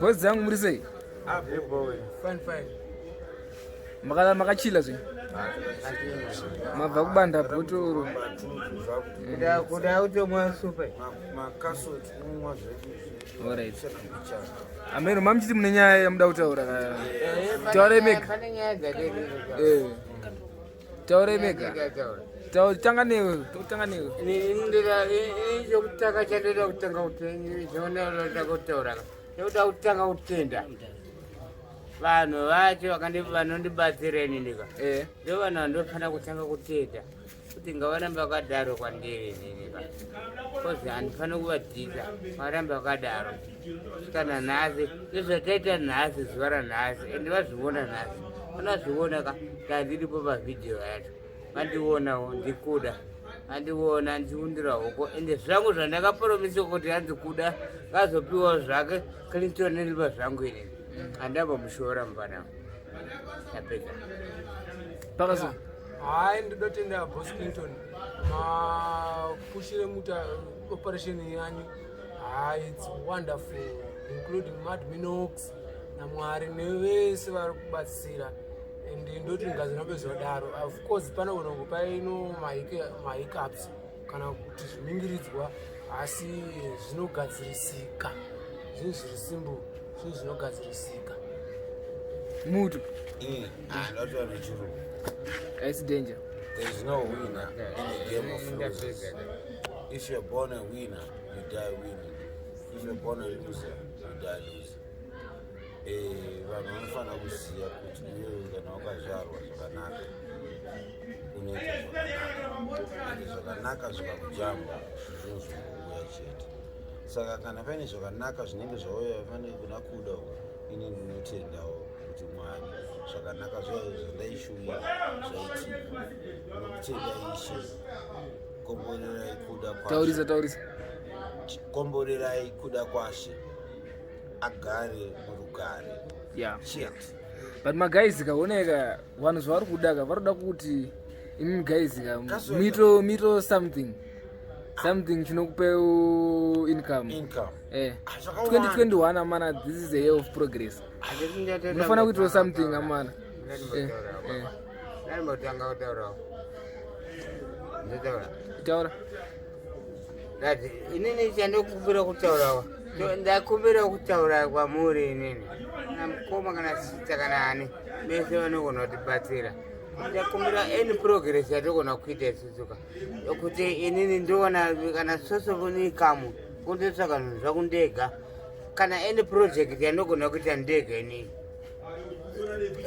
Boss zangu muri sei? Fine. Makachila zve. Mabva kubanda bhotoro. Kuda utomwa supa. Alright. Ameno mamchiti mune nyaya yamuda kutaura. Taure mega. Taure mega. Tanga newe. Ndira kutaka chandira kutanga utenga. Zvona kutaura. Ndoda kutanga utenda. Vanhu vacho vanondibatsira nika. Ndo vanhu vandofana kutanga kutenda. Kuti ngavaramba vakadaro kwandiri nika. Kozi handifana kuvadzidza. Varamba vakadaro. Kana nhasi. Ndizvataita nhasi zuva ranhasi. Ende vazviona nhasi. Vanazviona ka. Ndandiripo pavhidhiyo yacho. Vandionawo ndikuda. Andiona ndiundira huko. Ende zvangu zvandakapromisa kuti handikuda. Ngazopiwa zvake. Clinton nilipa zvangu ini. Andaba mushora mbana. Yapeka. Pakaso. Hai ndotenda Boss Clinton. Pushire muta operation yani. It's wonderful, including Mad Minox na Mwari nevese vari kubatsira. And ndoti ngazinobe zvodaro. Of course pana unongo paino mahiccups kana kuti zvimingiridzwa asi zvinogadzirisika. Zvinhu zviri simple. Zvinogadzirisika. Mutu. That's what it's true. It's danger. There's no winner in the game of losers. If you're born a winner, you die winning. If you're born a loser, you die losing. Vanhu vanofana kuziva kuti iwe kana wakazvarwa zvakanaka unoita zvakanaka zvikakujamba zvinozouya chete. Saka kana paine zvakanaka zvinenge zvauya pane kuna kuda ini ndinotendawo kuti Mwari zvakanaka zvandaishuva zvaitika. Ndinokutenda Ishe. Komborerai kuda kwashe. Taurisa. Komborerai kuda kwashe. Agare murugare. Yeah. Chete. But guys kaoneka vanhu zvavari kudaka varoda kuti imi guys mito something chinokupe income. 2021 amana, this is a year of progress. Unofana kuitawo something amana. Ndamotanga kutaura. Taura. Dati inini chandokumbira kutaurawa. Ndakumbira kutaura kwamuri inini. Namukoma kana sita kana ani. Mese vanogona kutibatsira. Ndakumbira any progress yatogona kuita isusuka. Yokuti inini ndoona kana source of income kunditsvaka zvinhu zvakundega. Kana any project yanogona kuita ndega inini.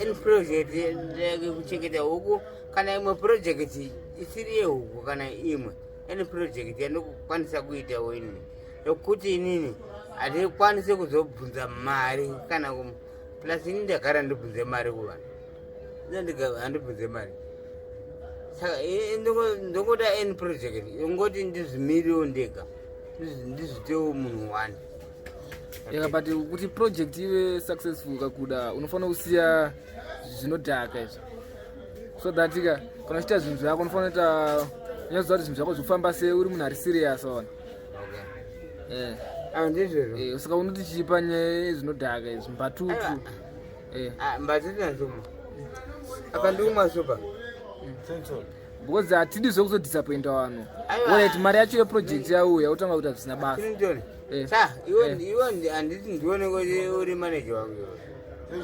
Any project yekuchengeta huku kana imwe project isiri yehuku kana imwe. Any project yanokwanisa kuitawo inini. Yokuti inini handikwanise kuzobvunza mari kana plus ini ndagara ndibvunze mari kuvanhu. Handibvunze mari. Saka ndongoda any project ngoti ndizvimiriwo ndega. Ndizvitewo munhu wani. But kuti project ive successful kakuda unofana kusiya zvinodhaka izvo. So that kana uchiita zvinhu zvako unofana kuita nyazoziva kuti zvinhu zvako zvofamba sei uri munhu ari serious ona. Ndizvo. Saka unoti chipa nyaya zvinodhaka izvi mbatutu. Mbatutu nzuma. Apa ndikumwa supa. Because hatidi zvekuzodisappointa vanhu. Alright, mari yacho yeproject yauya utanga kuita zvisina basa. Iwe handiti ndione kuti uri manager wangu.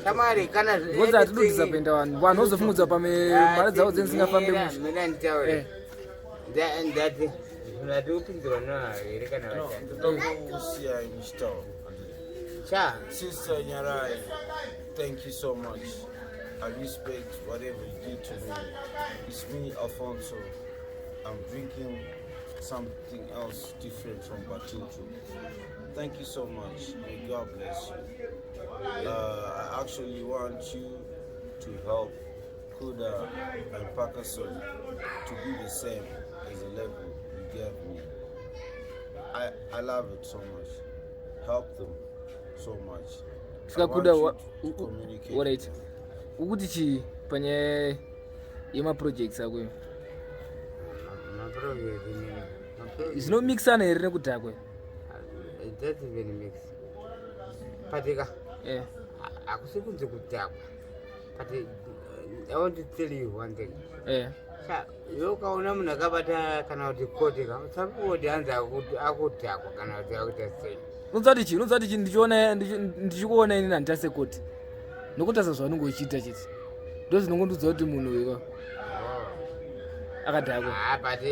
Shamari kana because hatidi kudisappointa vanhu. Vanhu vozofungudza pame mari dzavo dzisingafambi musha. Mina nditaure. Ndati ndati upindura here kana vashandi. Kusiya imuchitauro. Sister Nyarai, thank you so much. I respect whatever you did to me. It's me, Alfonso. I'm drinking something else different from Batutu. Thank you so much. May God bless you. I actually want you to help Kuda and Pakason to be the same as the level you gave me. I love it so much. Help them so much. Kuda, what? Ukuti chi panyaya yemaprojects ako Maproject zvinomixana here nekudhakwe? It doesn't even mix. patika Eh. akusikunze kudhakwa but I want to tell you one thing. Eh. Iwe ukaona munhu akabata kana kuti kotika usapoti hanzi akudhakwa kana kuti akuita sei. Unzati chi ndichikuona ini nanditase koti. Nokutasa zvaunongochita chiti. Ndozvinongondudza kuti munhu uyo akadhakwa.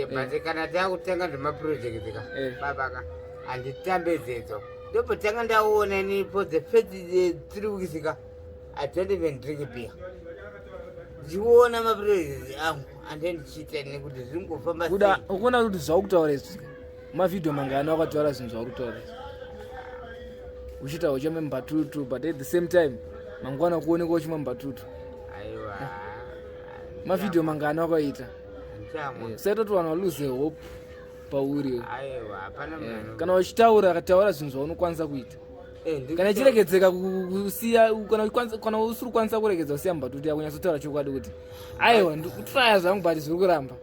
But kana takutenga zvemaprojekti ka babaka handitambedzedzo ndopotanga ndaona ini for the first 3 weeks ka I don't even drink beer. Ndichiona maprojekti angu andendichita nekuti zviri kufamba kuda ukuona kuti zvakutaura izvi mavhidhiyo mangana wakataura zvinhu zvakutaura uchita uchame mbatutu but at the same time mangwana kuoneka uchima mbatutu. Aiwa Mavhidhiyo mangana wakaita saitoti vanhu valose hope pauri. Aiwa hapana munhu kana uchitaura akataura zvinhu zvaunokwanisa kuita kana ichiregedzeka kusiya kana usiri kukwanisa kuregedza kusiya mbatutu yako nyatsotaura chokwadi kuti aiwa ndikutraya zvangu but zviri kuramba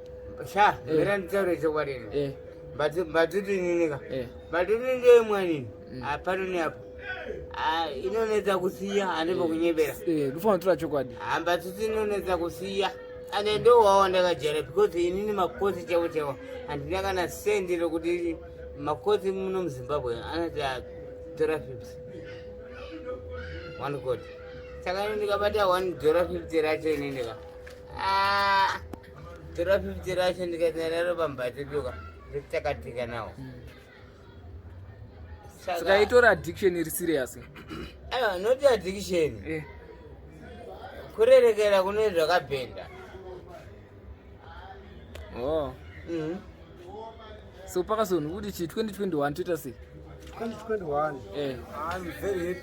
mera nditaure chokwadi ini mbatutu ininika mbatutu ndeimwanini apano neapo inonetsa kusiya handipo kunyepera ndofana kutora chokwadi mbatutu inonetsa kusiya ande ndowawa ndakajera because inini makosi chavo chavo handina kana sendi rokuti makosi muno muzimbabwe anati $50 1 god saka ini ndikabata $1.50 racho inindika $50 racho ndikatinararo pambatutuka nditakatika nawo saka itori addiction iri serious. aiwa not addiction kurerekera kune zvakabhenda. So pakazonhu kuti chi 2021 toita sei? 2021 I'm very happy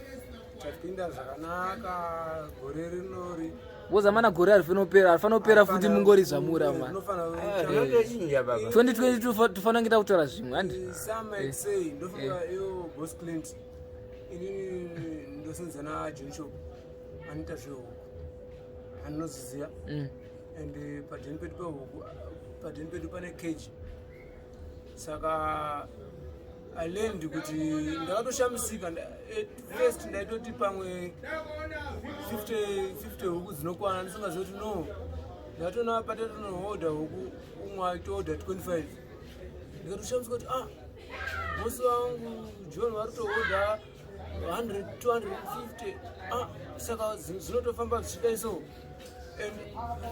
tapinda zvakanaka gore rinori wozamana gore arifanopera futi mungori zvamura ma 2022 tofana ngita kutaura zvimwe handi some say ndofika yo boss Clint ini ndosenzana John Shop anita zvehuku anoziziya and padeni pedu pehuku padeni pedu pane cage saka alendi kuti ndakatoshamisika first ndaitoti pamwe 50 huku dzinokwana ndisingazoti no ndatona patatonohodha huku umwe aitohodha 25 ndikatoshamisika kuti musi wangu John varitohodha 100 250 saka zinotofamba zvichidai so and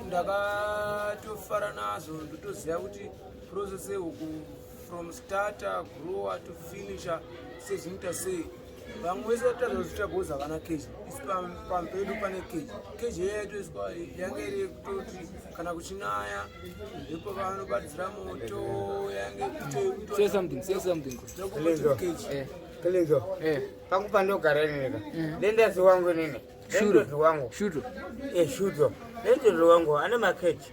ndakatofara nazvo ndotoziva kuti process yehuku from starter grower to finisher sezvinoita sei vamwe vese vatadza kuzvitagoza havana keji isi pampedu pane keji iye yaitoiswa yange iri yekutoti kana kuchinaya ndipo vanobatidzira moto yange Kelezo pangu pandogara ineka dendazi wangu nini dendozi wangu shuto dendozi wangu ane makeji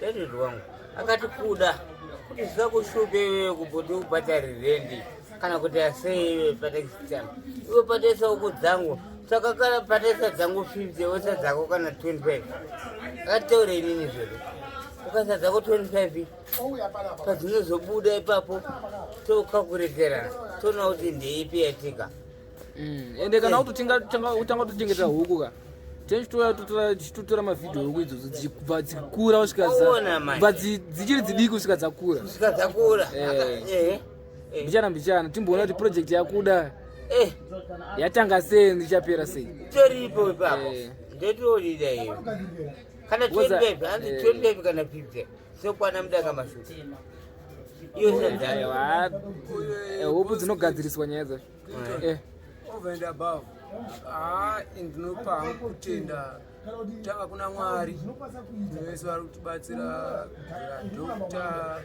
dendozi wangu akati kuda kuti zvakushupe iwe kupoti ubhatari rendi kana kuti asei iwe patakisitani iwe patesa uku dzangu saka kana patesa dzangu 50 wesa dzako kana 25 akataure inini zvero ukasa dzako 25 padzinozobuda ipapo tokakuregerana toona kuti ndeipi yatika ende kana utanga tochengeta huku ka tichitotora mavhidhiyo huku idzodzo dzichibva dzikura kusvika dzichiri dzidiki kusvika dzakura mbichana timboona kuti project yakuda yatanga sei ndichapera sei toripo ipapo ndetoodida iyo kana 25 hanzi 25 kana 50 sokwana mudanga mashuti hopu dzinogadziriswa nyaya dzacho over and above ndinopa hangu kutenda tanga kuna Mwari vese vari kutibatsira Dr.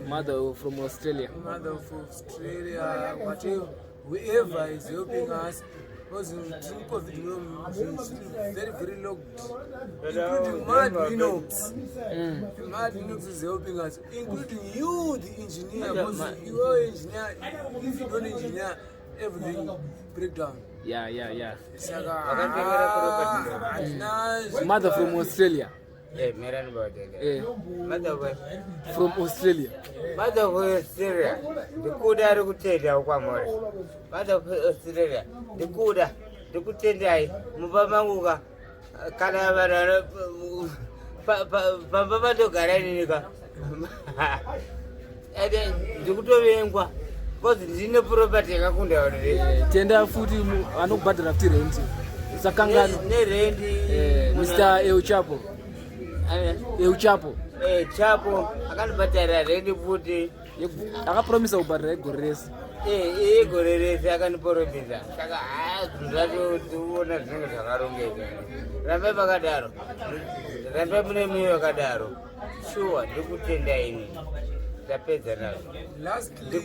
mother from Australia whatever whoever is helping us because COVID very very locked, including Mad Minox is helping us, including you the engineer, because you are engineer. If you don't engineer, everything break down. Yeah. Mother from Australia. Meran Bode. Mother from Australia. Mother of Australia. The Kuda Rutenda Kwamore. Mother of Australia. The Kuda, the Kutendai, Mubamanguga, Kanavara, Papa Garanika. And then the Kutovengua. Because ndine property yakakunda already. Tenda futi anobhadhara futi rent. Sakangano. Rent. Mr. Euchapo. Chapo akanibhadhara rent futi. Akapromisa kubhadhara gore rese. Gore rese akanipromisa. Saka ndatoona zvinenge zvakarongeka. Rambai pakadaro. Rambai mune mwoyo wakadaro. Sure ndikutenda ini. Lastly,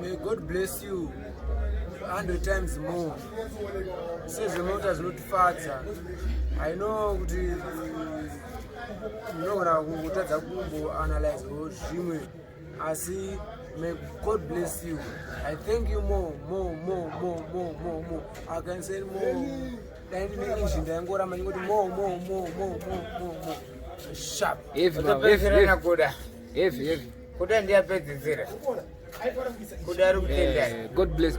may God bless you 100 times more. Says the Lord has not father. I know you know when I analyze Jimmy. I see. May God bless you. I thank you more. I can say more. Sharp. Heavy. Kuda ndiyapedzisira. Kuda rukutenda. God bless.